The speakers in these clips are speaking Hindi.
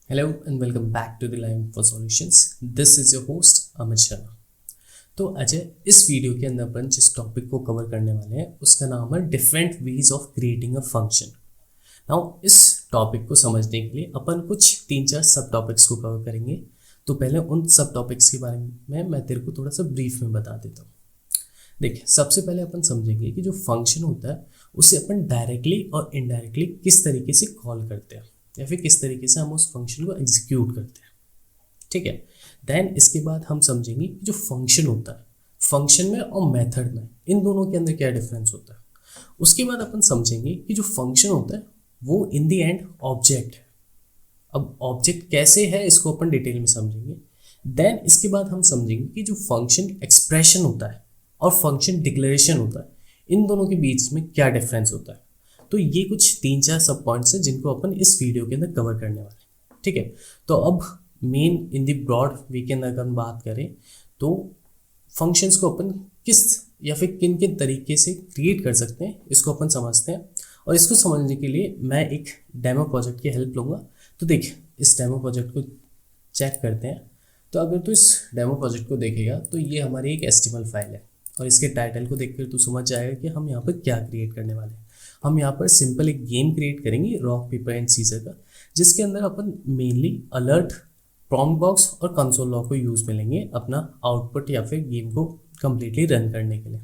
Hello and welcome back to the Line for Solutions. This is your host Amit Sharma. तो अजय, इस वीडियो के अंदर अपन जिस टॉपिक को कवर करने वाले हैं उसका नाम है different ways of creating a function. Now इस टॉपिक को समझने के लिए अपन कुछ 3-4 सब टॉपिक्स को कवर करेंगे। तो पहले उन सब टॉपिक्स के बारे में मैं तेरे को थोड़ा सा ब्रीफ में बता देता हूँ। देखिए, सबसे पहले अपन समझेंगे कि जो फंक्शन होता है उसे अपन डायरेक्टली और इनडायरेक्टली किस तरीके से कॉल करते हैं या फिर किस तरीके से हम उस फंक्शन को एग्जीक्यूट करते हैं। ठीक है। देन इसके बाद हम समझेंगे कि जो फंक्शन होता है, फंक्शन में और मेथड में, इन दोनों के अंदर क्या डिफरेंस होता है। उसके बाद अपन समझेंगे कि जो फंक्शन होता है वो इन द एंड ऑब्जेक्ट है। अब ऑब्जेक्ट कैसे है इसको अपन डिटेल में समझेंगे। देन इसके बाद हम समझेंगे कि जो फंक्शन एक्सप्रेशन होता है और फंक्शन डिक्लेरेशन होता है, इन दोनों के बीच में क्या डिफरेंस होता है। तो ये कुछ 3-4 सब पॉइंट्स हैं जिनको अपन इस वीडियो के अंदर कवर करने वाले हैं। ठीक है। तो अब main in the broad way के अंदर अगर हम बात करें तो फंक्शंस को अपन किस या फिर किन किन तरीके से क्रिएट कर सकते हैं इसको अपन समझते हैं। और इसको समझने के लिए मैं एक डेमो प्रोजेक्ट की हेल्प लूँगा। तो देखिए, इस डेमो प्रोजेक्ट को चेक करते हैं। तो अगर तू इस डेमो प्रोजेक्ट को देखेगा तो ये हमारी एक HTML फाइल है और इसके टाइटल को देखकर तू समझ जाएगा कि हम यहाँ पर क्या क्रिएट करने वाले हैं। हम यहाँ पर सिंपल एक गेम क्रिएट करेंगे, रॉक पेपर एंड सीजर का, जिसके अंदर अपन मेनली अलर्ट, प्रॉम्प्ट बॉक्स और कंसोल लॉग को यूज़ में लेंगे अपना आउटपुट या फिर गेम को कम्प्लीटली रन करने के लिए।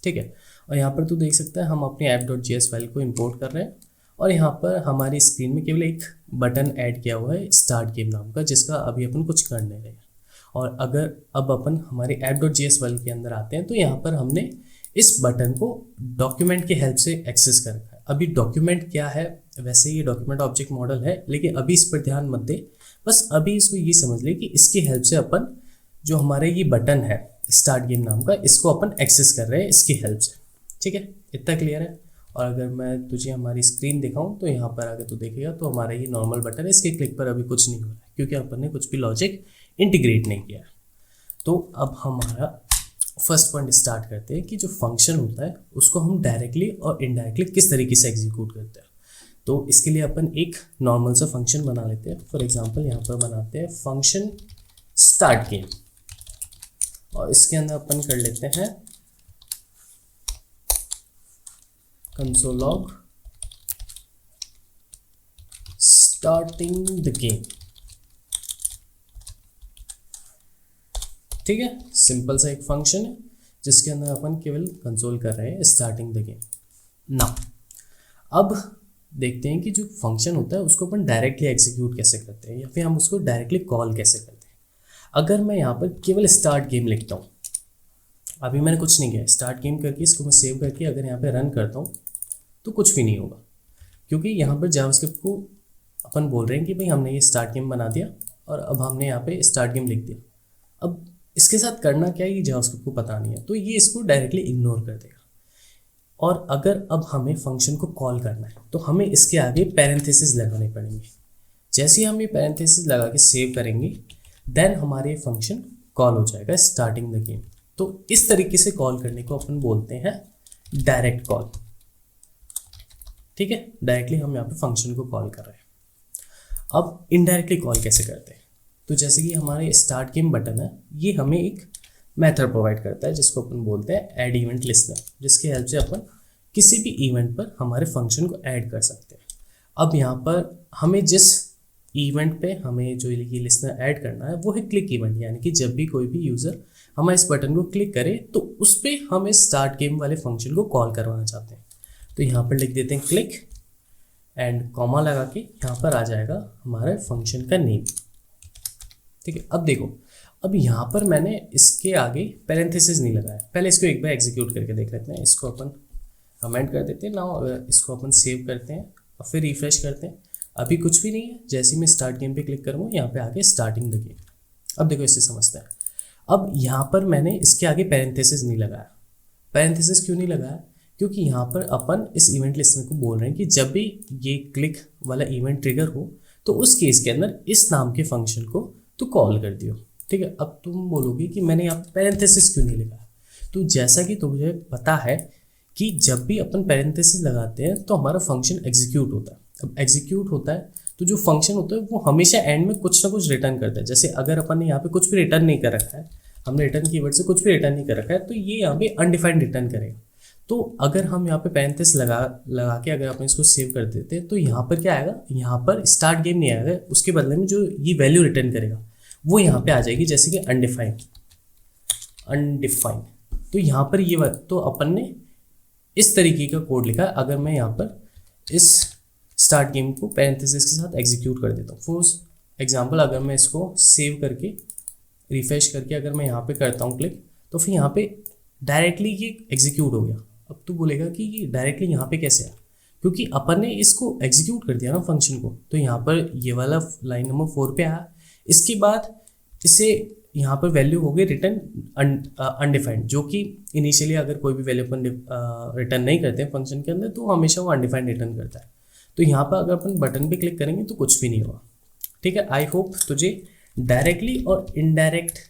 ठीक है। और यहाँ पर तू देख सकता है हम अपने app.js फाइल को इंपोर्ट कर रहे हैं और यहाँ पर हमारी स्क्रीन में केवल एक बटन ऐड किया हुआ है स्टार्ट गेम नाम का, जिसका अभी अपन कुछ कर नहीं रहे हैं। और अगर अब अपन हमारे app.js फाइल के अंदर आते हैं तो यहाँ पर हमने इस बटन को डॉक्यूमेंट के हेल्प से एक्सेस कर रखा है। अभी डॉक्यूमेंट क्या है, वैसे ये डॉक्यूमेंट ऑब्जेक्ट मॉडल है, लेकिन अभी इस पर ध्यान मत दे। बस अभी इसको ये समझ ले कि इसकी हेल्प से अपन जो हमारे ये बटन है स्टार्ट गेम नाम का, इसको अपन एक्सेस कर रहे हैं इसकी हेल्प से। ठीक है, इतना क्लियर है। और अगर मैं तुझे हमारी स्क्रीन दिखाऊँ तो यहाँ पर अगर तू देखेगा तो हमारा ये नॉर्मल बटन है, इसके क्लिक पर अभी कुछ नहीं हो रहा है क्योंकि अपन ने कुछ भी लॉजिक इंटीग्रेट नहीं किया है। तो अब हमारा फर्स्ट पॉइंट स्टार्ट करते हैं कि जो फंक्शन होता है उसको हम डायरेक्टली और इनडायरेक्टली किस तरीके से एग्जीक्यूट करते हैं। तो इसके लिए अपन एक नॉर्मल सा फंक्शन बना लेते हैं। फॉर एग्जांपल यहाँ पर बनाते हैं फंक्शन स्टार्ट गेम और इसके अंदर अपन कर लेते हैं console log starting the game. ठीक है, सिंपल सा एक फंक्शन है जिसके अंदर अपन केवल कंसोल कर रहे हैं स्टार्टिंग द गेम। ना अब देखते हैं कि जो फंक्शन होता है उसको अपन डायरेक्टली एग्जीक्यूट कैसे करते हैं या फिर हम उसको डायरेक्टली कॉल कैसे करते हैं। अगर मैं यहाँ पर केवल स्टार्ट गेम लिखता हूँ, अभी मैंने कुछ नहीं किया, स्टार्ट गेम करके इसको मैं सेव करके अगर यहाँ पर रन करता हूँ तो कुछ भी नहीं होगा, क्योंकि यहाँ पर जावास्क्रिप्ट को अपन बोल रहे हैं कि भाई हमने ये स्टार्ट गेम बना दिया और अब हमने यहाँ पे स्टार्ट गेम लिख दिया। अब इसके साथ करना क्या है ये जावास्क्रिप्ट को पता नहीं है, तो ये इसको डायरेक्टली इग्नोर कर देगा। और अगर अब हमें फंक्शन को कॉल करना है तो हमें इसके आगे पैरेंथेसिस लगाने पड़ेंगे। जैसे ही हम ये पैरेंथेसिस लगा के सेव करेंगे देन हमारे फंक्शन कॉल हो जाएगा स्टार्टिंग द गेम। तो इस तरीके से कॉल करने को अपन बोलते हैं डायरेक्ट कॉल। ठीक है, डायरेक्टली हम यहाँ पे फंक्शन को कॉल कर रहे हैं। अब इनडायरेक्टली कॉल कैसे करते हैं, तो जैसे कि हमारे स्टार्ट गेम बटन है, ये हमें एक मेथड प्रोवाइड करता है जिसको अपन बोलते हैं ऐड इवेंट लिस्नर, जिसके हेल्प से अपन किसी भी इवेंट पर हमारे फंक्शन को ऐड कर सकते हैं। अब यहाँ पर हमें जिस इवेंट पे हमें जो ये लिस्नर ऐड करना है वो है क्लिक इवेंट, यानी कि जब भी कोई भी यूज़र हमारे इस बटन को क्लिक करे तो उस पर हम इस स्टार्ट गेम वाले फंक्शन को कॉल करवाना चाहते हैं। तो यहाँ पर लिख देते हैं क्लिक एंड कॉमा लगा के यहाँ पर आ जाएगा हमारे फंक्शन का नेम। ठीक है, अब देखो, अब यहाँ पर मैंने इसके आगे पैरेंथेसिस नहीं लगाया। पहले इसको एक बार एग्जीक्यूट करके देख लेते हैं। इसको अपन कमेंट कर देते हैं ना, इसको अपन सेव करते हैं और फिर रिफ्रेश करते हैं। अभी कुछ भी नहीं है। जैसे ही मैं स्टार्ट गेम पे क्लिक करूँगा यहाँ पे आगे स्टार्टिंग द गेम। अब देखो, इससे समझते हैं। अब यहाँ पर मैंने इसके आगे पैरेंथेसिस नहीं लगाया। पैरेंथेसिस क्यों नहीं लगाया, क्योंकि यहाँ पर अपन इस इवेंट लिस्नर को बोल रहे हैं कि जब भी ये क्लिक वाला इवेंट ट्रिगर हो तो उस केस के अंदर इस नाम के फंक्शन को तो कॉल कर दियो। ठीक है, अब तुम बोलोगे कि मैंने यहाँ पैरेंथेसिस क्यों नहीं लगाया। तो जैसा कि तुम्हें पता है कि जब भी अपन पैरेंथेसिस लगाते हैं तो हमारा फंक्शन एग्जीक्यूट होता है। अब एग्जीक्यूट होता है तो जो फंक्शन होता है वो हमेशा एंड में कुछ ना कुछ रिटर्न करता है। जैसे अगर अपन ने यहाँ पे कुछ भी रिटर्न नहीं कर रखा है, हमने रिटर्न कीवर्ड से कुछ भी रिटर्न नहीं कर रखा है, तो ये यहाँ पे अनडिफाइंड रिटर्न करेगा। तो अगर हम यहाँ पे पैरेंथेसिस लगा के अगर अपन इसको सेव कर देते हैं तो यहाँ पर क्या आएगा, यहाँ पर स्टार्ट गेम नहीं आएगा, उसके बदले में जो ये वैल्यू रिटर्न करेगा वो यहाँ पे आ जाएगी, जैसे कि अनडिफाइंड। तो यहाँ पर ये तो अपन ने इस तरीके का कोड लिखा है। अगर मैं यहाँ पर इस स्टार्ट गेम को पैरेंथेसिस के साथ एग्जीक्यूट कर देता हूँ, फॉर एग्जांपल अगर मैं इसको सेव करके रिफ्रेश करके अगर मैं यहाँ पे करता हूँ क्लिक, तो फिर यहाँ पे डायरेक्टली ये एग्जीक्यूट हो गया। अब तो बोलेगा कि ये डायरेक्टली यहाँ पे कैसे आया, क्योंकि अपन ने इसको एग्जीक्यूट कर दिया ना फंक्शन को। तो यहाँ पर ये वाला लाइन नंबर 4 पे आया, इसके बाद इसे यहाँ पर वैल्यू हो गई रिटर्न अनडिफाइंड, जो कि इनिशियली अगर कोई भी वैल्यू अपन रिटर्न नहीं करते हैं फंक्शन के अंदर तो हमेशा वो अनडिफाइंड रिटर्न करता है। तो यहाँ पर अगर अपन बटन पे क्लिक करेंगे तो कुछ भी नहीं होगा। ठीक है, आई होप तुझे डायरेक्टली और इनडायरेक्टली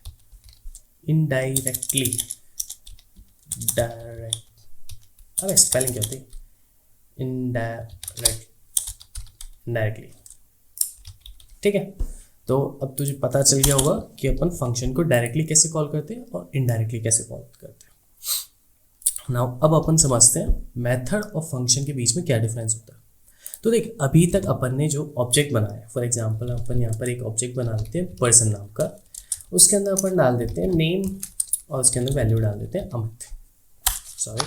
अरे स्पेलिंग क्या होती है, इनडायरेक्टली। ठीक है, तो अब तुझे पता चल गया होगा कि अपन फंक्शन को डायरेक्टली कैसे कॉल करते हैं और इनडायरेक्टली कैसे कॉल करते हैं। नाउ अब अपन समझते हैं मेथड और फंक्शन के बीच में क्या डिफरेंस होता है। तो देख, अभी तक अपन ने जो ऑब्जेक्ट बनाया, फॉर एग्जांपल अपन यहाँ पर एक ऑब्जेक्ट बना लेते हैं पर्सन नाम का, उसके अंदर अपन डाल देते हैं नेम और उसके अंदर वैल्यू डाल देते हैं अमित। सॉरी,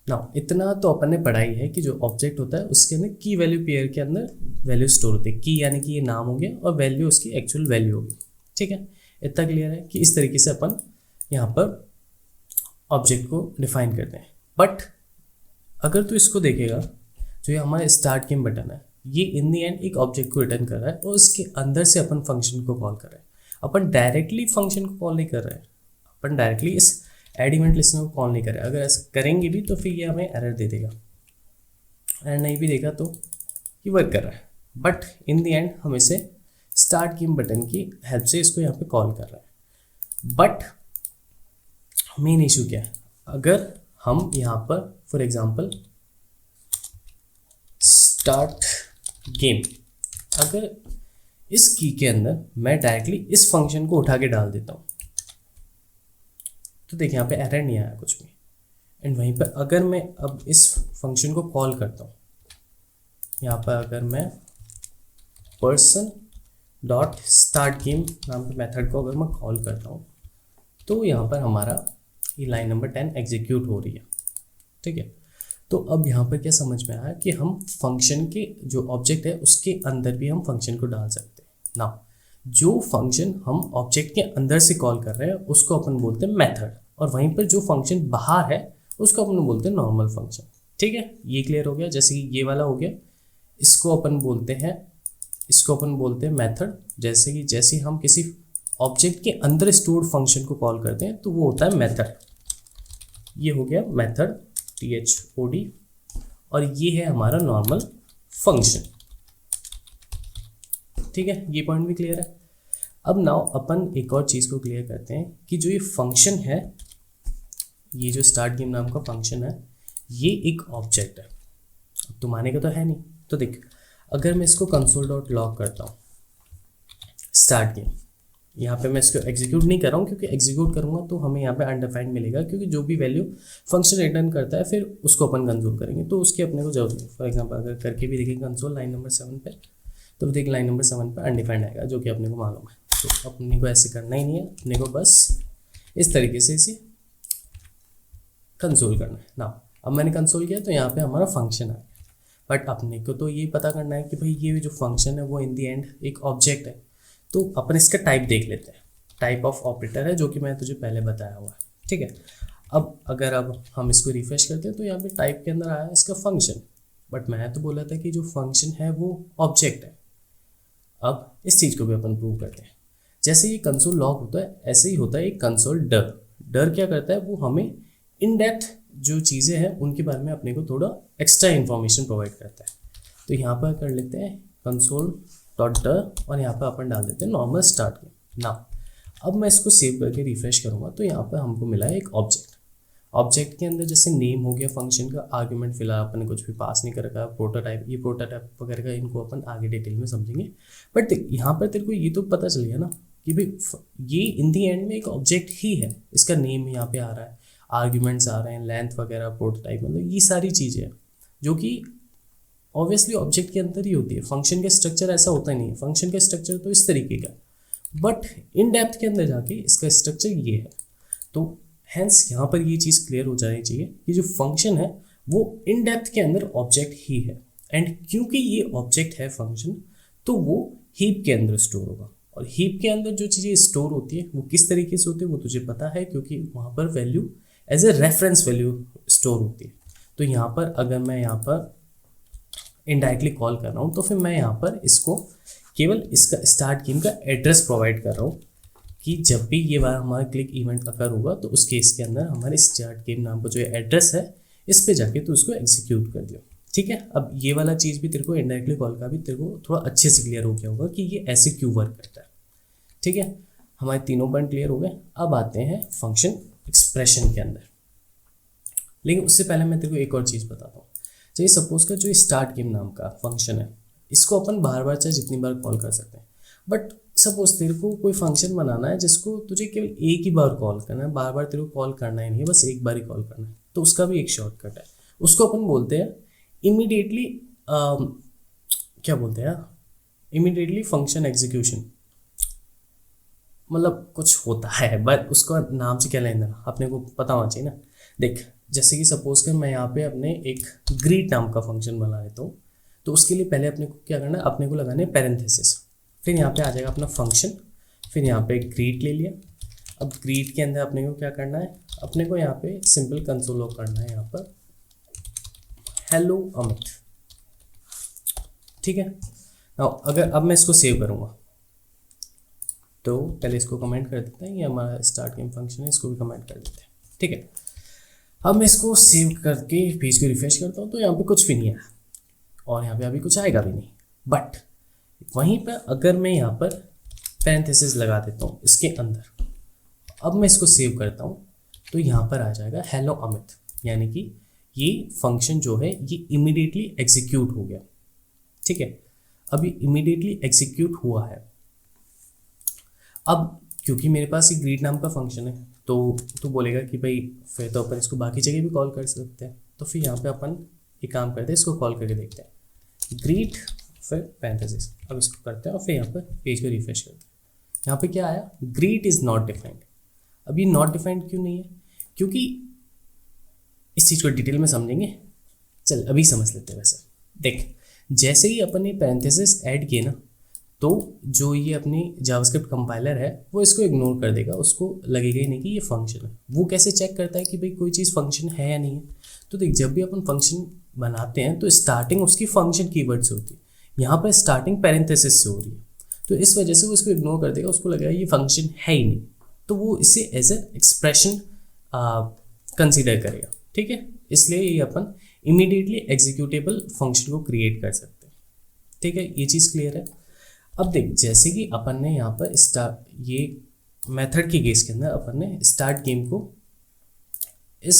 नाउ इतना तो अपन ने पढ़ा ही है कि जो ऑब्जेक्ट होता है उसके अंदर की वैल्यू पेयर के अंदर वैल्यू स्टोर होती है। की यानी कि ये नाम हो गया और वैल्यू उसकी एक्चुअल वैल्यू होगी। ठीक है, इतना क्लियर है कि इस तरीके से अपन यहाँ पर ऑब्जेक्ट को डिफाइन करते हैं। बट अगर तू इसको देखेगा, जो ये हमारा स्टार्ट गेम बटन है, ये इन दी एंड एक ऑब्जेक्ट को रिटर्न कर रहा है और उसके अंदर से अपन फंक्शन को कॉल कर रहे हैं। अपन डायरेक्टली फंक्शन को कॉल नहीं कर रहे हैं, अपन डायरेक्टली इस एड इवेंट लिस्टनर को कॉल नहीं कर रहे हैं। अगर ऐसा करेंगे भी तो फिर ये हमें एरर दे देगा, एरर नहीं भी देगा तो ये वर्क कर रहा है। बट इन दी एंड हम इसे स्टार्ट गेम बटन की हेल्प से इसको यहाँ पे कॉल कर रहे हैं। बट मेन इशू क्या है, अगर हम यहाँ पर फॉर एग्जांपल स्टार्ट गेम, अगर इस की के अंदर मैं डायरेक्टली इस फंक्शन को उठा के डाल देता हूँ तो देखिए यहाँ पे एरर नहीं आया कुछ भी। एंड वहीं पर अगर मैं अब इस फंक्शन को कॉल करता हूँ, यहाँ पर अगर मैं पर्सन डॉट स्टार्ट गेम नाम के मेथड को अगर मैं कॉल करता हूँ तो यहाँ पर हमारा ये लाइन नंबर 10 एग्जीक्यूट हो रही है। ठीक है, तो अब यहाँ पर क्या समझ में आया कि हम फंक्शन के जो ऑब्जेक्ट है उसके अंदर भी हम फंक्शन को डाल सकते हैं। ना, जो फंक्शन हम ऑब्जेक्ट के अंदर से कॉल कर रहे हैं उसको अपन बोलते हैं मेथड, और वहीं पर जो फंक्शन बाहर है उसको अपन बोलते हैं नॉर्मल फंक्शन। ठीक है, ये क्लियर हो गया। जैसे कि ये वाला हो गया, इसको अपन बोलते हैं मेथड। जैसे हम किसी ऑब्जेक्ट के अंदर स्टोर्ड फंक्शन को कॉल करते हैं तो वो होता है मेथड। ये हो गया मेथड THOD, और ये है हमारा नॉर्मल फंक्शन। ठीक है, ये पॉइंट भी क्लियर है। अब नाउ अपन एक और चीज़ को क्लियर करते हैं कि जो ये फंक्शन है, ये जो स्टार्ट गेम नाम का फंक्शन है, ये एक ऑब्जेक्ट है। अब तो मानेगा तो है नहीं। तो देख, अगर मैं इसको console.log करता हूँ स्टार्ट गेम, यहाँ पे मैं इसको एग्जीक्यूट नहीं कर रहा हूँ क्योंकि एग्जीक्यूट करूँगा तो हमें यहाँ पे अनडिफाइंड मिलेगा, क्योंकि जो भी वैल्यू फंक्शन रिटर्न करता है फिर उसको अपन कंसोल करेंगे, तो उसकी अपने को जरूरत नहीं। फॉर एग्जांपल अगर करके भी देखेंगे कंसोल लाइन नंबर 7 पे, तो देख लाइन नंबर 7 पे अनडिफाइंड आएगा, जो कि अपने को मालूम है। तो अपने को ऐसे करना ही नहीं है, अपने को बस इस तरीके से इसे कंसोल करना है ना। अब मैंने कंसोल किया तो यहाँ पे हमारा फंक्शन आ गया। बट अपने को तो ये पता करना है कि भाई ये जो फंक्शन है वो इन दी एंड एक ऑब्जेक्ट है, तो अपन इसका टाइप देख लेते हैं। टाइप ऑफ ऑपरेटर है, जो कि मैं तुझे पहले बताया हुआ है। ठीक है, अब हम इसको रिफ्रेश करते हैं तो यहाँ पे टाइप के अंदर आया इसका फंक्शन, बट मैं तो बोला था कि जो फंक्शन है वो ऑब्जेक्ट है। अब इस चीज़ को भी अपन प्रूव करते हैं। जैसे ये कंसोल लॉग होता है, ऐसे ही होता है एक कंसोल डर क्या करता है, वो हमें इन डेप्थ जो चीज़ें हैं उनके बारे में अपने को थोड़ा एक्स्ट्रा इन्फॉर्मेशन प्रोवाइड करता है। तो यहाँ पर कर लेते हैं console.dir और यहाँ पर अपन डाल देते हैं नॉर्मल स्टार्ट गेम ना। अब मैं इसको सेव करके रिफ्रेश करूँगा तो यहाँ पर हमको मिला है एक ऑब्जेक्ट। ऑब्जेक्ट के अंदर जैसे नेम हो गया फंक्शन का, आर्ग्यूमेंट फिलहाल अपन ने कुछ भी पास नहीं कर रखा, प्रोटोटाइप, ये प्रोटोटाइप वगैरह का इनको अपन आगे डिटेल में समझेंगे। बट यहाँ पर तेरे को ये तो पता चल गया ना कि भाई ये इन दी एंड में एक ऑब्जेक्ट ही है, इसका नेम यहाँ पे आ रहा है, आर्ग्यूमेंट्स आ रहे हैं, लेंथ वगैरह, प्रोटोटाइप, मतलब ये सारी चीज़ें हैं जो कि ऑब्वियसली ऑब्जेक्ट के अंदर ही होती है। फंक्शन का स्ट्रक्चर ऐसा होता ही नहीं है, फंक्शन का स्ट्रक्चर तो इस तरीके का, बट इन डेप्थ के अंदर जाके इसका स्ट्रक्चर ये है। तो हैंस यहाँ पर ये चीज़ क्लियर हो जानी चाहिए कि जो फंक्शन है वो इन डेप्थ के अंदर ऑब्जेक्ट ही है, एंड क्योंकि ये ऑब्जेक्ट है फंक्शन, तो वो हीप के अंदर स्टोर होगा। और हीप के अंदर जो चीज़ें स्टोर होती है वो किस तरीके से होती है वो तुझे पता है, क्योंकि वहाँ पर value as a reference value store होती है। तो यहाँ पर अगर मैं यहाँ पर इनडायरेक्टली कॉल कर रहा हूँ तो फिर मैं यहाँ पर इसको केवल इसका स्टार्ट गेम का एड्रेस प्रोवाइड कर रहा हूँ कि जब भी ये वाला हमारा क्लिक इवेंट अकर होगा तो उस केस के अंदर हमारे स्टार्ट गेम नाम का जो एड्रेस है इस पे जाके तो उसको एग्जीक्यूट कर दियो। ठीक है, अब ये वाला चीज़ भी तेरे को इनडायरेक्टली कॉल का भी तेरे को थोड़ा अच्छे से क्लियर हो गया होगा कि ये ऐसे क्यों वर्क करता है। ठीक है, हमारे तीनों पॉइंट क्लियर हो गए। अब आते हैं फंक्शन एक्सप्रेशन के अंदर, लेकिन उससे पहले मैं तेरे को एक और चीज़ बताता हूँ। चाहिए सपोज कर जो स्टार्ट गेम नाम का फंक्शन है, इसको अपन बार बार चाहे जितनी बार कॉल कर सकते हैं, बट सपोज तेरे को कोई फंक्शन बनाना है जिसको तुझे केवल एक ही बार कॉल करना है, बार बार तेरे को कॉल करना ही नहीं है, बस एक बार ही कॉल करना है, तो उसका भी एक शॉर्टकट है। उसको अपन बोलते हैं इमीडिएटली, क्या बोलते हैं, इमीडिएटली फंक्शन एग्जीक्यूशन, मतलब कुछ होता है बट उसको नाम से क्या लेना अपने को पता होना चाहिए ना। देख, जैसे कि सपोज कर मैं यहाँ पे अपने एक ग्रीट नाम का फंक्शन बना लेता हूँ, तो उसके लिए पहले अपने को क्या करना है, अपने को लगाना है पैरेंथेसिस, फिर यहाँ पे आ जाएगा अपना फंक्शन, फिर यहाँ पे ग्रीट ले लिया। अब ग्रीट के अंदर अपने को क्या करना है, अपने को यहाँ पे सिंपल कंसोल लॉग करना है, यहाँ पर हेलो अमित। ठीक है, अगर अब मैं इसको सेव करूँगा तो पहले इसको कमेंट कर देते हैं, ये हमारा स्टार्ट गेम फंक्शन है, इसको भी कमेंट कर देते हैं। ठीक है, अब मैं इसको सेव करके पेज को रिफ्रेश करता हूँ तो यहाँ पे कुछ भी नहीं है और यहाँ पे अभी कुछ आएगा भी नहीं, बट वहीं पर अगर मैं यहाँ पर पैरेंथेसिस लगा देता हूँ इसके अंदर, अब मैं इसको सेव करता हूँ तो यहाँ पर आ जाएगा हेलो अमित, यानी कि ये फंक्शन जो है ये इमीडिएटली एग्जीक्यूट हो गया। ठीक है, अभी इमीडिएटली एग्जीक्यूट हुआ है। अब क्योंकि मेरे पास ये ग्रीट नाम का फंक्शन है तो तू बोलेगा कि भाई फिर तो अपन इसको बाकी जगह भी कॉल कर सकते हैं, तो फिर यहाँ पे अपन एक काम करते हैं, इसको कॉल करके देखते हैं, ग्रीट फिर पैरेंथेसिस। अब इसको करते हैं और फिर यहाँ पर पेज को रिफ्रेश करते हैं। यहाँ पे क्या आया, ग्रीट इज़ नॉट डिफाइंड। अब ये नॉट डिफाइंड क्यों नहीं है, क्योंकि इस चीज़ को डिटेल में समझेंगे, चल अभी समझ लेते हैं। वैसे देख, जैसे ही अपन ने पैरेंथेसिस ऐड किए ना, तो जो ये अपनी जावास्क्रिप्ट कंपाइलर है वो इसको इग्नोर कर देगा, उसको लगेगा ही नहीं कि ये फंक्शन है। वो कैसे चेक करता है कि भाई कोई चीज़ फंक्शन है या नहीं है, तो देख जब भी अपन फंक्शन बनाते हैं तो स्टार्टिंग उसकी फंक्शन कीवर्ड से होती है, यहाँ पर स्टार्टिंग पैरेंथेसिस से हो रही है, तो इस वजह से वो इसको इग्नोर कर देगा, उसको लगेगा ये फंक्शन है ही नहीं, तो वो इसे एज ए एक्सप्रेशन कंसिडर करेगा। ठीक है, इसलिए ये अपन इमीडिएटली एग्जीक्यूटेबल फंक्शन को क्रिएट कर सकते हैं। ठीक है, ये चीज़ क्लियर है। अब देख, जैसे कि अपन ने यहाँ पर ये मेथड के केस के अंदर अपन ने स्टार्ट गेम को इस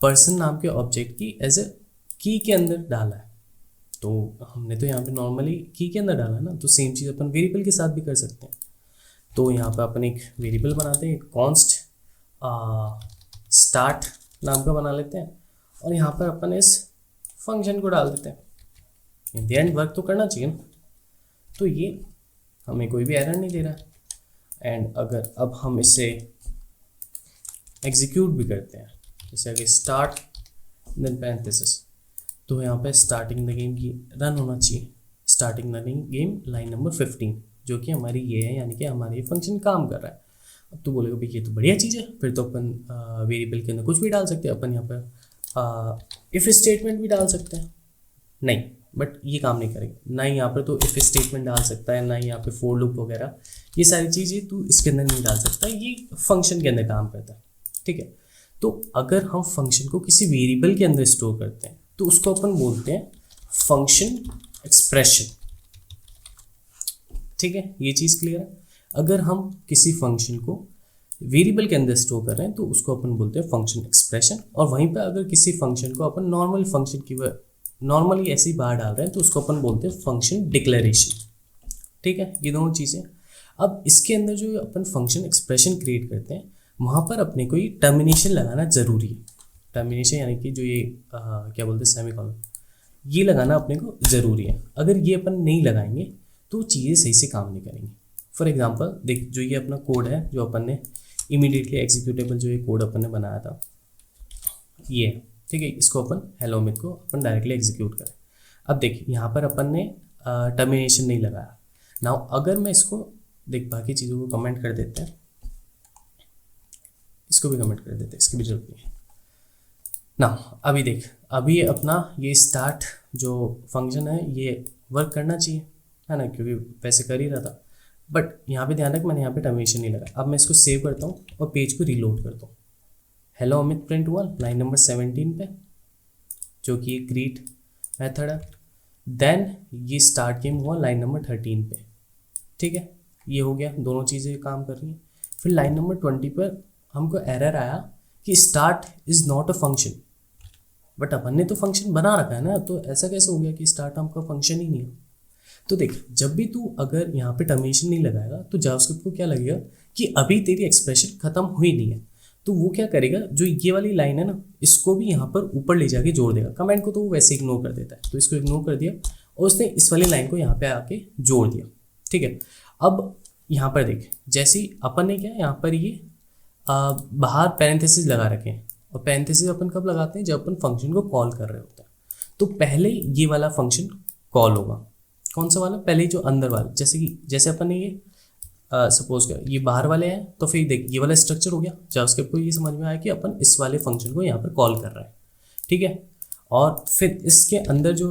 पर्सन नाम के ऑब्जेक्ट की एज ए की के अंदर डाला है, तो हमने तो यहाँ पे नॉर्मली की के अंदर डाला है ना, तो सेम चीज़ अपन वेरिएबल के साथ भी कर सकते हैं। तो यहाँ पर अपन एक वेरिएबल बनाते हैं, कॉन्स्ट स्टार्ट नाम का बना लेते हैं, और यहाँ पर अपन इस फंक्शन को डाल देते हैं। इन द एंड वर्क तो करना चाहिए ना, तो ये हमें कोई भी एरर नहीं दे रहा है। एंड अगर अब हम इसे एग्जीक्यूट भी करते हैं, जैसे अगर स्टार्ट देन पैरेंथेसिस, तो यहाँ पे स्टार्टिंग द गेम की रन होना चाहिए, starting the game line number 15, जो कि हमारी ये है, यानी कि हमारा ये फंक्शन काम कर रहा है। अब तो बोलेगा भाई ये तो बढ़िया चीज़ है, फिर तो अपन वेरिएबल के अंदर कुछ भी डाल सकते हैं, अपन यहाँ पर इफ़ स्टेटमेंट भी डाल सकते हैं। नहीं, बट ये काम नहीं करेगा, ना ही यहाँ पर तो इफ़ स्टेटमेंट डाल सकता है, ना ही यहाँ पे फॉर लूप वगैरह, ये सारी चीज़ें तू इसके अंदर नहीं डाल सकता, ये फंक्शन के अंदर काम करता है। ठीक है, तो अगर हम फंक्शन को किसी वेरिएबल के अंदर स्टोर करते हैं तो उसको अपन बोलते हैं फंक्शन एक्सप्रेशन। ठीक है, ये चीज़ क्लियर है। अगर हम किसी फंक्शन को वेरिएबल के अंदर स्टोर कर रहे हैं तो उसको अपन बोलते हैं फंक्शन एक्सप्रेशन। और वहीं पर अगर किसी फंक्शन को अपन नॉर्मल फंक्शन की नॉर्मली ऐसे ही बाहर डाल रहे हैं तो उसको अपन बोलते हैं फंक्शन डिक्लेरेशन। ठीक है, ये दोनों चीज़ें। अब इसके अंदर जो अपन फंक्शन एक्सप्रेशन क्रिएट करते हैं वहाँ पर अपने को ये टर्मिनेशन लगाना ज़रूरी है। टर्मिनेशन यानी कि जो ये क्या बोलते हैं सेमीकोलन, ये लगाना अपने को ज़रूरी है। अगर ये अपन नहीं लगाएंगे तो चीज़ें सही से काम नहीं करेंगी। फॉर एग्जांपल देख, जो ये अपना कोड है जो अपन ने इमीडिएटली एग्जीक्यूटेबल जो ये कोड अपन ने बनाया था ये, ठीक है, इसको अपन हेलो अमित को अपन डायरेक्टली एग्जीक्यूट करें। अब देख यहाँ पर अपन ने टर्मिनेशन नहीं लगाया। नाउ अगर मैं इसको देख बाकी चीज़ों को कमेंट कर देते हैं, इसको भी कमेंट कर देते हैं, इसकी भी जरूरत नहीं है ना। अभी देख, अभी अपना ये स्टार्ट जो फंक्शन है ये वर्क करना चाहिए, है ना, क्योंकि वैसे कर ही रहा था। बट यहाँ पे ध्यान रख, मैंने यहाँ पे टर्मिनेशन नहीं लगा। अब मैं इसको सेव करता हूँ और पेज को रीलोड करता हूँ। हेलो अमित प्रिंट हुआ लाइन नंबर 17 पे, जो कि एक ग्रीट मेथड है। देन ये स्टार्ट गेम हुआ लाइन नंबर 13 पे, ठीक है, ये हो गया, दोनों चीज़ें काम कर रही हैं। फिर लाइन नंबर 20 पर हमको एरर आया कि start is not a function. But अपन ने तो फंक्शन बना रखा है ना, तो ऐसा कैसे हो गया कि स्टार्ट आपका फंक्शन ही नहीं है। तो देख, जब भी तू अगर यहाँ पे टर्मिनेशन नहीं लगाएगा तो जावास्क्रिप्ट को क्या लगेगा कि अभी तेरी एक्सप्रेशन खत्म हुई नहीं है। तो वो क्या करेगा, जो ये वाली लाइन है ना, इसको भी यहाँ पर ऊपर ले जाके जोड़ देगा। कमेंट को तो वो वैसे इग्नोर कर देता है, तो इसको इग्नोर कर दिया और उसने इस वाली लाइन को यहाँ पे आके जोड़ दिया। ठीक है, अब यहाँ पर देख, जैसे ही अपन ने क्या यहाँ पर ये बाहर पैरेंथेसिस लगा रखे हैं, और पैरेंथेसिस अपन कब लगाते हैं, जब अपन फंक्शन को कॉल कर रहे होते हैं। तो पहले ये वाला फंक्शन कॉल होगा, कौन सा वाला, पहले जो अंदर वाला, जैसे अपन ने ये सपोज कर ये बाहर वाले हैं, तो फिर देख ये वाला स्ट्रक्चर हो गया। जावास्क्रिप्ट को ये समझ में आया कि अपन इस वाले फंक्शन को यहाँ पर कॉल कर रहे हैं, ठीक है। और फिर इसके अंदर जो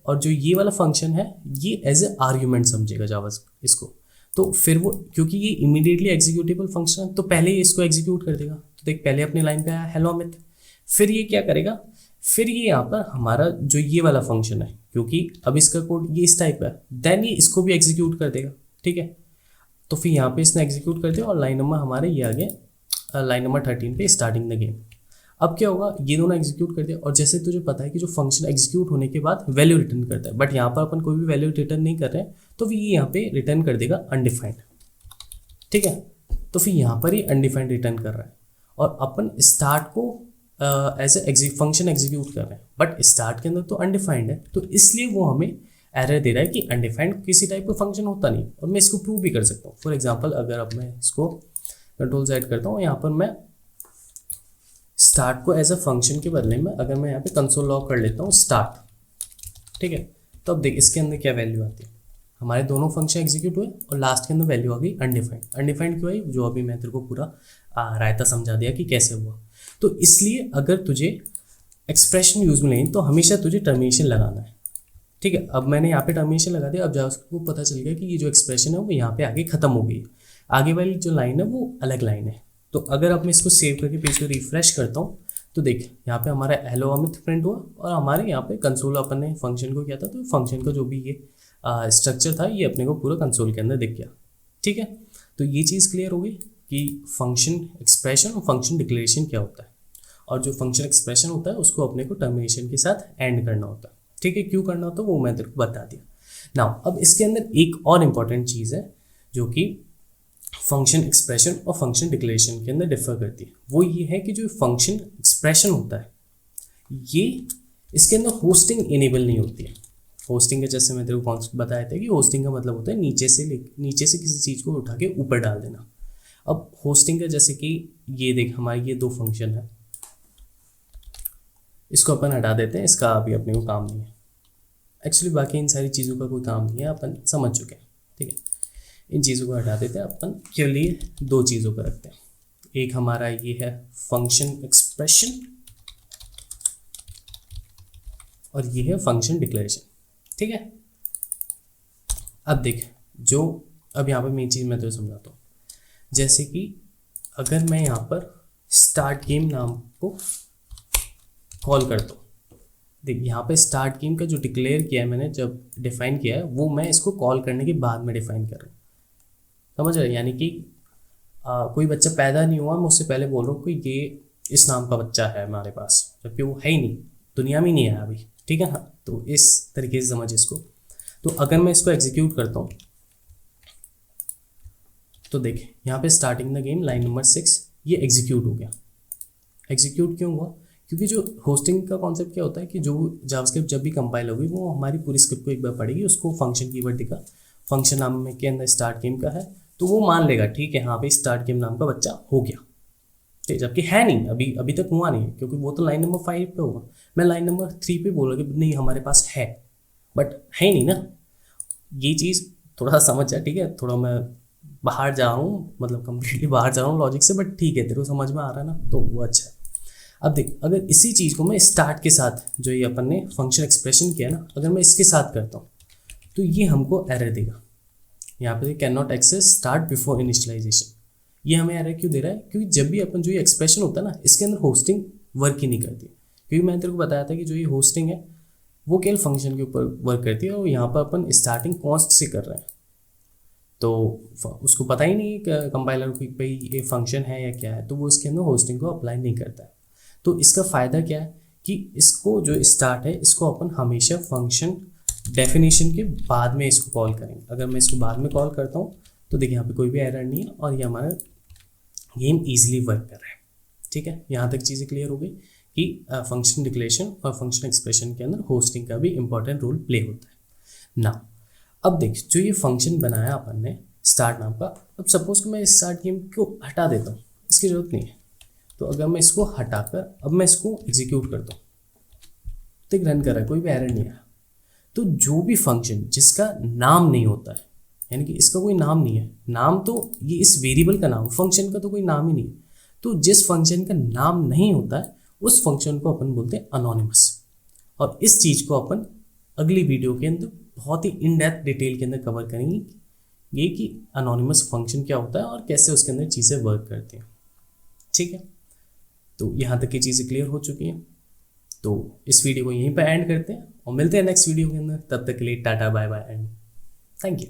और जो ये वाला फंक्शन है ये एज ए आर्ग्यूमेंट समझेगा जावास्क्रिप्ट इसको। तो फिर वो, क्योंकि ये इमीडिएटली एग्जीक्यूटेबल फंक्शन है, तो पहले ये इसको एग्जीक्यूट कर देगा। तो देख, पहले अपनी लाइन पे आया हेलो अमित, फिर ये क्या करेगा, फिर ये यहाँ पर हमारा जो ये वाला फंक्शन है, क्योंकि अब इसका कोड ये इस टाइप का है, देन ये इसको भी एग्जीक्यूट कर देगा, ठीक है। तो फिर यहाँ पे इसने एग्जीक्यूट कर दिया और लाइन नंबर हमारे ये आ गया लाइन नंबर 13 पे स्टार्टिंग द गेम। अब क्या होगा, ये दोनों एग्जीक्यूट कर दिया, और जैसे तुझे पता है कि जो फंक्शन एग्जीक्यूट होने के बाद वैल्यू रिटर्न करता है, बट यहाँ पर अपन कोई भी वैल्यू रिटर्न नहीं कर रहे हैं, तो फिर ये यहाँ पे रिटर्न कर देगा अनडिफाइंड, ठीक है। तो फिर यहाँ पर ही अनडिफाइंड रिटर्न कर रहा है, और अपन स्टार्ट को एज ए फंक्शन एग्जीक्यूट कर रहे हैं, बट स्टार्ट के अंदर तो अनडिफाइंड है, तो इसलिए वो हमें एरर दे रहा है कि अनडिफाइंड किसी टाइप का फंक्शन होता नहीं। और मैं इसको प्रूव भी कर सकता हूँ। फॉर एग्जांपल, अगर अब मैं इसको कंट्रोल Z करता हूँ, यहाँ पर मैं स्टार्ट को एज अ फंक्शन के बदले में अगर मैं यहाँ पे कंसोल लॉग कर लेता हूँ स्टार्ट, ठीक है, तो अब देख इसके अंदर क्या वैल्यू आती है, हमारे दोनों फंक्शन एग्जीक्यूट हुए और लास्ट के अंदर वैल्यू आ गई अनडिफाइंड। अनडिफाइंड क्यों आई, जो अभी मैं तेरे को पूरा रायता समझा दिया कि कैसे हुआ। तो इसलिए अगर तुझे एक्सप्रेशन यूज में लेनी तो हमेशा तुझे टर्मिनेशन लगाना है, ठीक है। अब मैंने यहाँ पे टर्मिनेशन लगा दिया, अब जावास्क्रिप्ट को पता चल गया कि ये जो एक्सप्रेशन है वो यहाँ पे आगे खत्म हो गई, आगे वाली जो लाइन है वो अलग लाइन है। तो अगर अब मैं इसको सेव करके पेज को रिफ्रेश करता हूँ तो देख यहाँ पे हमारा हेलो अमित प्रिंट हुआ, और हमारे यहाँ पे कंसोल अपन ने फंक्शन को किया था, तो फंक्शन का जो भी ये स्ट्रक्चर था ये अपने को पूरा कंसोल के अंदर दिख गया, ठीक है। तो ये चीज़ क्लियर हो गई कि फंक्शन एक्सप्रेशन और फंक्शन डिक्लेरेशन क्या होता है, और जो फंक्शन एक्सप्रेशन होता है उसको अपने को टर्मिनेशन के साथ एंड करना होता है, ठीक है। क्यों करना होता है वो मैं तेरे को बता दिया। नाउ अब इसके अंदर एक और इम्पॉर्टेंट चीज़ है जो कि फंक्शन एक्सप्रेशन और फंक्शन डिक्लेरेशन के अंदर डिफर करती है, वो ये है कि जो फंक्शन एक्सप्रेशन होता है ये इसके अंदर होस्टिंग इनेबल नहीं होती है। होस्टिंग का जैसे मैं तेरे को कॉन्सेप्ट बताया था कि होस्टिंग का मतलब होता है नीचे से किसी चीज़ को उठा के ऊपर डाल देना। अब होस्टिंग का जैसे कि ये देख, हमारे ये दो फंक्शन है, इसको अपन हटा देते हैं, इसका अभी अपने को काम नहीं है। एक्चुअली बाकी इन सारी चीज़ों का कोई काम नहीं है, अपन समझ चुके हैं, ठीक है। इन चीज़ों को हटा देते हैं, अपन के लिए दो चीज़ों को रखते हैं। एक हमारा ये है फंक्शन एक्सप्रेशन और ये है फंक्शन डिक्लेरेशन, ठीक है। अब देख, जो अब यहाँ पर मेन चीज़ मैं तो समझाता हूँ, जैसे कि अगर मैं यहाँ पर स्टार्ट गेम नाम को कॉल करता हूँ, देख यहाँ पे स्टार्ट गेम का जो डिक्लेयर किया है मैंने, जब डिफाइन किया है वो मैं इसको कॉल करने के बाद में डिफाइन कर रहा हूँ, समझ रहे। यानी कि कोई बच्चा पैदा नहीं हुआ, मैं उससे पहले बोल रहा हूँ कि ये इस नाम का बच्चा है हमारे पास, जबकि वो है ही नहीं, दुनिया में ही नहीं है अभी, ठीक है ना। तो इस तरीके से समझ इसको। तो अगर मैं इसको एग्जीक्यूट करता हूँ तो देख यहाँ पे starting the game line number 6 ये एग्जीक्यूट हो गया। एग्जीक्यूट क्यों हुआ? क्योंकि जो होस्टिंग का कॉन्सेप्ट क्या होता है कि जो जावास्क्रिप्ट जब भी कंपाइल होगी वो हमारी पूरी स्क्रिप्ट को एक बार पढ़ेगी, उसको फंक्शन कीवर्ड दिखा, फंक्शन नाम में के अंदर स्टार्ट गेम का है, तो वो मान लेगा ठीक है हाँ भाई स्टार्ट गेम नाम का बच्चा हो गया, ठीक, जबकि है नहीं, अभी तक हुआ नहीं है, क्योंकि वो तो लाइन नंबर 5 पे होगा। मैं लाइन नंबर 3 पे बोल रहा कि नहीं हमारे पास है, बट है नहीं ना। ये चीज़ थोड़ा सा समझ जा, ठीक है, थोड़ा मैं बाहर जा रहा हूँ, मतलब कम्प्लीटली बाहर जा रहा हूँ लॉजिक से, बट ठीक है तेरे को समझ में आ रहा है ना, तो वो अच्छा है। अब देख अगर इसी चीज़ को मैं स्टार्ट के साथ, जो ये अपन ने फंक्शन एक्सप्रेशन किया ना, अगर मैं इसके साथ करता हूँ तो ये हमको एरर देगा। यहाँ पे can not access start before initialization, ये हमें एरर क्यों दे रहा है? क्योंकि जब भी अपन जो ये एक्सप्रेशन होता है ना, इसके अंदर होस्टिंग वर्क ही नहीं करती, क्योंकि मैंने तेरे को बताया था कि जो ये होस्टिंग है वो केवल फंक्शन के ऊपर वर्क करती है, और यहाँ पर अपन स्टार्टिंग कॉन्स्ट से कर रहे हैं, तो उसको पता ही नहीं कंपाइलर को भाई ये फंक्शन है या क्या है, तो वो इसके अंदर होस्टिंग को अप्लाई नहीं करता है। तो इसका फ़ायदा क्या है कि इसको जो स्टार्ट है इसको अपन हमेशा फंक्शन डेफिनेशन के बाद में इसको कॉल करेंगे। अगर मैं इसको बाद में कॉल करता हूँ तो देखिए यहाँ पे कोई भी एरर नहीं है और ये हमारा गेम ईजिली वर्क कर रहा है, ठीक है। यहाँ तक चीज़ें क्लियर हो गई कि फंक्शन डिक्लेरेशन और फंक्शन एक्सप्रेशन के अंदर होस्टिंग का भी इंपॉर्टेंट रोल प्ले होता है ना। अब देख जो ये फंक्शन बनाया अपन ने स्टार्ट नाम का, अब सपोज कि मैं स्टार्ट गेम को हटा देता हूँ, इसकी ज़रूरत नहीं है, तो अगर मैं इसको हटाकर अब मैं इसको एग्जीक्यूट करता हूँ तो एक रन कर रहा है, कोई भी एरर नहीं आया। तो जो भी फंक्शन जिसका नाम नहीं होता है, यानी कि इसका कोई नाम नहीं है, नाम तो ये इस वेरिएबल का नाम, फंक्शन का तो कोई नाम ही नहीं है, तो जिस फंक्शन का नाम नहीं होता है उस फंक्शन को अपन बोलते हैं अनोनिमस। और इस चीज़ को अपन अगली वीडियो के अंदर बहुत ही इन डेप्थ डिटेल के अंदर कवर करेंगे, ये कि अनोनिमस फंक्शन क्या होता है और कैसे उसके अंदर चीज़ें वर्क करती हैं, ठीक है। तो यहाँ तक की चीज़ें क्लियर हो चुकी हैं, तो इस वीडियो को यहीं पर एंड करते हैं और मिलते हैं नेक्स्ट वीडियो के अंदर। तब तक के लिए tata bye bye and thank you.